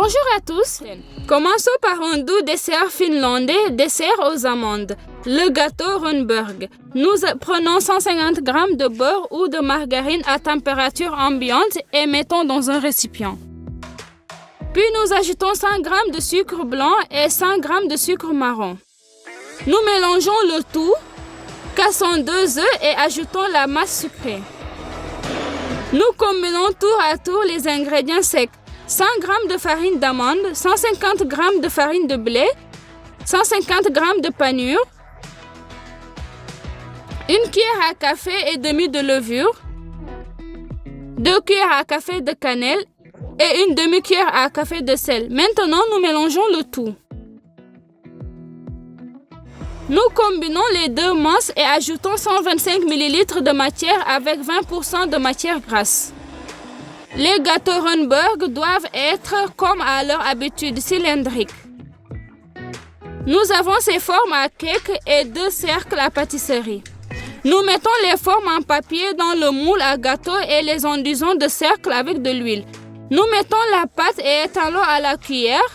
Bonjour à tous. Commençons par un doux dessert finlandais, dessert aux amandes, le gâteau Rönnbörg. Nous prenons 150 g de beurre ou de margarine à température ambiante et mettons dans un récipient. Puis nous ajoutons 100 g de sucre blanc et 100 g de sucre marron. Nous mélangeons le tout, cassons 2 œufs et ajoutons la masse sucrée. Nous combinons tour à tour les ingrédients secs. 100 g de farine d'amande, 150 g de farine de blé, 150 g de panure, une cuillère à café et demi de levure, 2 cuillères à café de cannelle et une demi-cuillère à café de sel. Maintenant, nous mélangeons le tout. Nous combinons les deux masses et ajoutons 125 ml de matière avec 20% de matière grasse. Les gâteaux Rönnbörg doivent être, comme à leur habitude, cylindriques. Nous avons ces formes à cake et 2 cercles à pâtisserie. Nous mettons les formes en papier dans le moule à gâteau et les enduisons de cercles avec de l'huile. Nous mettons la pâte et étalons à la cuillère.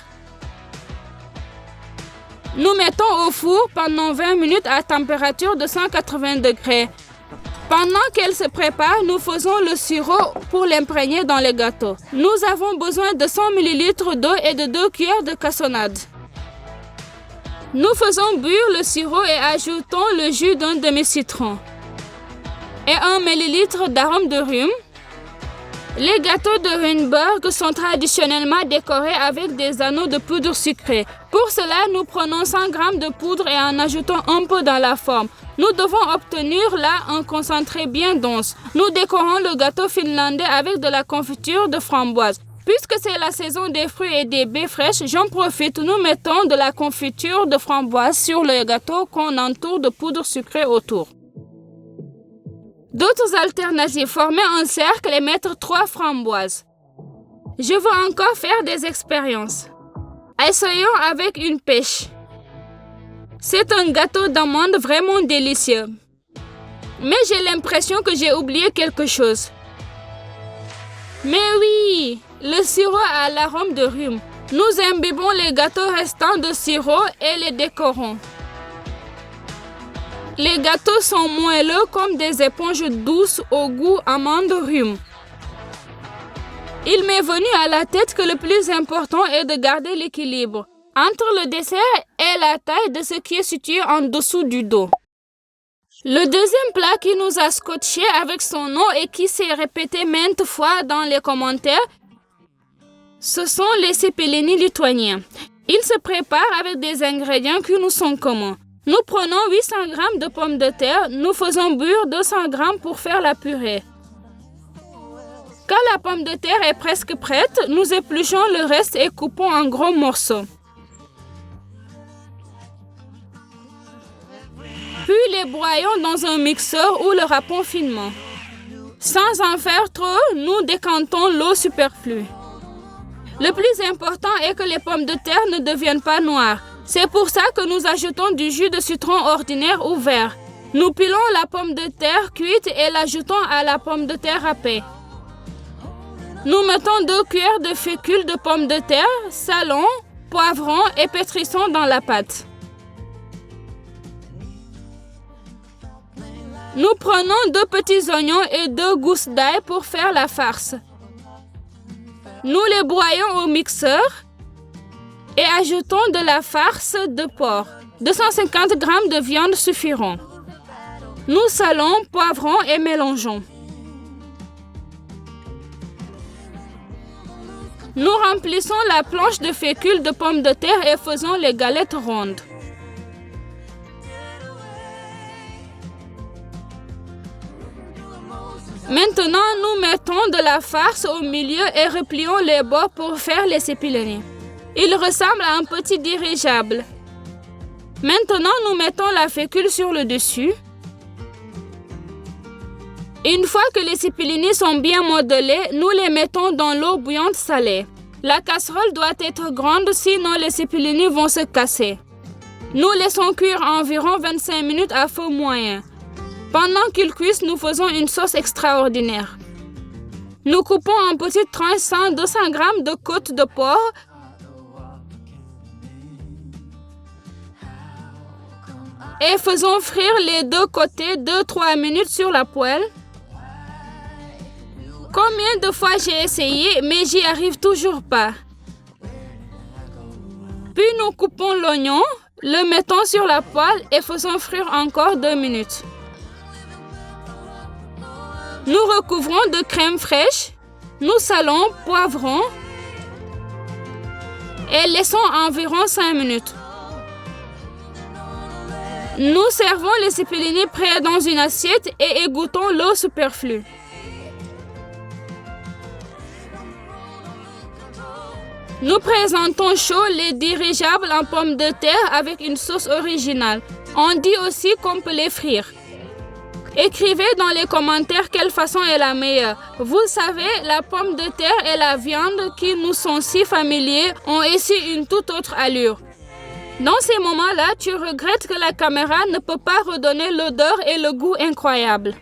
Nous mettons au four pendant 20 minutes à température de 180 degrés. Pendant qu'elle se prépare, nous faisons le sirop pour l'imprégner dans le gâteau. Nous avons besoin de 100 ml d'eau et de 2 cuillères de cassonade. Nous faisons bouillir le sirop et ajoutons le jus d'un demi-citron et 1 ml d'arôme de rhum. Les gâteaux de Rönnbörg sont traditionnellement décorés avec des anneaux de poudre sucrée. Pour cela, nous prenons 100 g de poudre et en ajoutons un peu dans la forme. Nous devons obtenir là un concentré bien dense. Nous décorons le gâteau finlandais avec de la confiture de framboise. Puisque c'est la saison des fruits et des baies fraîches, j'en profite. Nous mettons de la confiture de framboise sur le gâteau qu'on entoure de poudre sucrée autour. D'autres alternatives, former un cercle et mettre 3 framboises. Je veux encore faire des expériences. Essayons avec une pêche. C'est un gâteau d'amande vraiment délicieux. Mais j'ai l'impression que j'ai oublié quelque chose. Mais oui, le sirop à l'arôme de rhum. Nous imbibons les gâteaux restants de sirop et les décorons. Les gâteaux sont moelleux comme des éponges douces au goût amande-rhum. Il m'est venu à la tête que le plus important est de garder l'équilibre entre le dessert et la taille de ce qui est situé en dessous du dos. Le deuxième plat qui nous a scotché avec son nom et qui s'est répété maintes fois dans les commentaires, ce sont les cepelini lituaniens. Ils se préparent avec des ingrédients qui nous sont communs. Nous prenons 800 g de pommes de terre, nous faisons bouillir 200 g pour faire la purée. Quand la pomme de terre est presque prête, nous épluchons le reste et coupons en gros morceaux. Puis les broyons dans un mixeur ou le râpons finement. Sans en faire trop, nous décantons l'eau superflue. Le plus important est que les pommes de terre ne deviennent pas noires. C'est pour ça que nous ajoutons du jus de citron ordinaire ou vert. Nous pilons la pomme de terre cuite et l'ajoutons à la pomme de terre râpée. Nous mettons 2 cuillères de fécule de pommes de terre, salons, poivrons et pétrissons dans la pâte. Nous prenons 2 petits oignons et 2 gousses d'ail pour faire la farce. Nous les broyons au mixeur et ajoutons de la farce de porc. 250 g de viande suffiront. Nous salons, poivrons et mélangeons. Nous remplissons la planche de fécule de pommes de terre et faisons les galettes rondes. Maintenant, nous mettons de la farce au milieu et replions les bords pour faire les cepelini. Il ressemble à un petit dirigeable. Maintenant, nous mettons la fécule sur le dessus. Une fois que les cepelini sont bien modelés, nous les mettons dans l'eau bouillante salée. La casserole doit être grande, sinon les cepelini vont se casser. Nous laissons cuire environ 25 minutes à feu moyen. Pendant qu'ils cuisent, nous faisons une sauce extraordinaire. Nous coupons en petites tranches 100-200 g de côte de porc et faisons frire les deux côtés 2-3 minutes sur la poêle. Combien de fois j'ai essayé, mais j'y arrive toujours pas. Puis nous coupons l'oignon, le mettons sur la poêle et faisons frire encore 2 minutes. Nous recouvrons de crème fraîche, nous salons, poivrons et laissons environ 5 minutes. Nous servons les cipellini prêts dans une assiette et égouttons l'eau superflue. Nous présentons chaud les dirigeables en pommes de terre avec une sauce originale. On dit aussi qu'on peut les frire. Écrivez dans les commentaires quelle façon est la meilleure. Vous savez, la pomme de terre et la viande qui nous sont si familiers ont ici une toute autre allure. Dans ces moments-là, tu regrettes que la caméra ne peut pas redonner l'odeur et le goût incroyable.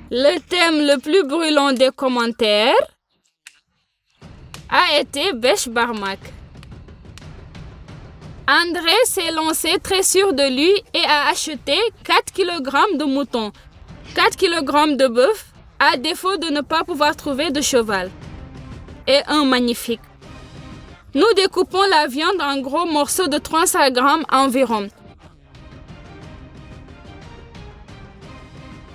Le thème le plus brûlant des commentaires a été bêche barmac. André s'est lancé très sûr de lui et a acheté 4 kg de mouton, 4 kg de bœuf, à défaut de ne pas pouvoir trouver de cheval. Et un magnifique. Nous découpons la viande en gros morceaux de 300 grammes environ.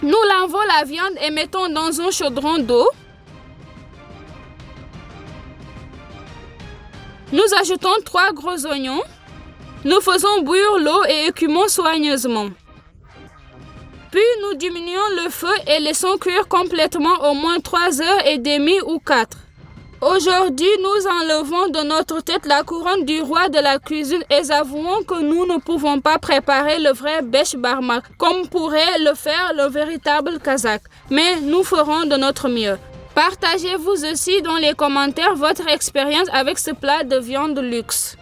Nous lavons la viande et mettons dans un chaudron d'eau. Nous ajoutons 3 gros oignons. Nous faisons bouillir l'eau et écumons soigneusement. Puis nous diminuons le feu et laissons cuire complètement au moins 3h30 ou 4. Aujourd'hui, nous enlevons de notre tête la couronne du roi de la cuisine et avouons que nous ne pouvons pas préparer le vrai bêche barmac comme pourrait le faire le véritable Kazakh. Mais nous ferons de notre mieux. Partagez-vous aussi dans les commentaires votre expérience avec ce plat de viande luxe.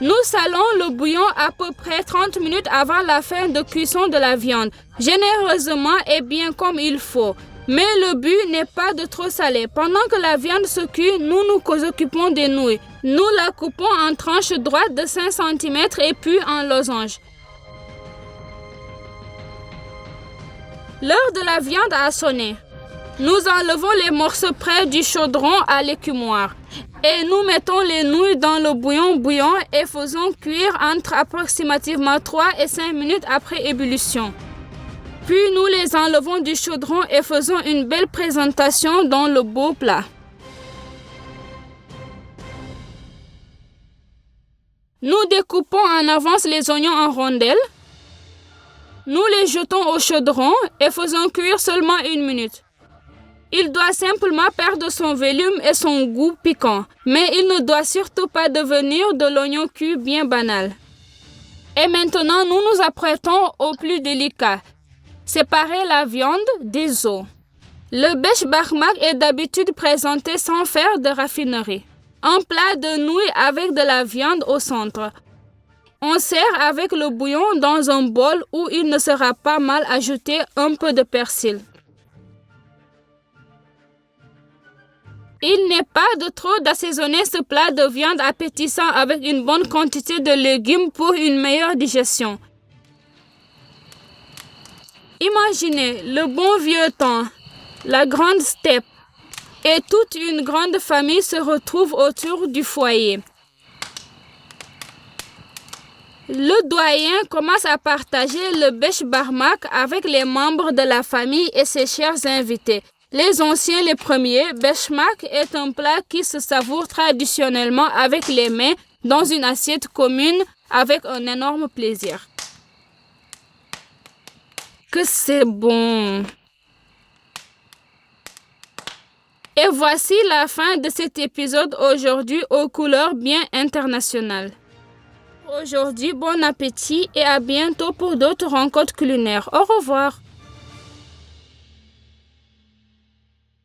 Nous salons le bouillon à peu près 30 minutes avant la fin de cuisson de la viande, généreusement et bien comme il faut. Mais le but n'est pas de trop saler. Pendant que la viande se cuit, nous nous occupons des nouilles. Nous la coupons en tranches droites de 5 cm et puis en losanges. L'heure de la viande a sonné. Nous enlevons les morceaux près du chaudron à l'écumoire. Et nous mettons les nouilles dans le bouillon bouillant et faisons cuire entre approximativement 3 et 5 minutes après ébullition. Puis nous les enlevons du chaudron et faisons une belle présentation dans le beau plat. Nous découpons en avance les oignons en rondelles. Nous les jetons au chaudron et faisons cuire seulement 1 minute. Il doit simplement perdre son volume et son goût piquant, mais il ne doit surtout pas devenir de l'oignon cuit bien banal. Et maintenant, nous nous apprêtons au plus délicat. Séparer la viande des os. Le bêche barmac est d'habitude présenté sans faire de raffinerie. Un plat de nouilles avec de la viande au centre. On sert avec le bouillon dans un bol où il ne sera pas mal ajouter un peu de persil. Il n'est pas de trop d'assaisonner ce plat de viande appétissant avec une bonne quantité de légumes pour une meilleure digestion. Imaginez le bon vieux temps, la grande steppe, et toute une grande famille se retrouve autour du foyer. Le doyen commence à partager le bêche barmac avec les membres de la famille et ses chers invités. Les anciens, les premiers, bêche-mac est un plat qui se savoure traditionnellement avec les mains dans une assiette commune avec un énorme plaisir. Que c'est bon! Et voici la fin de cet épisode aujourd'hui aux couleurs bien internationales. Aujourd'hui, bon appétit et à bientôt pour d'autres rencontres culinaires. Au revoir!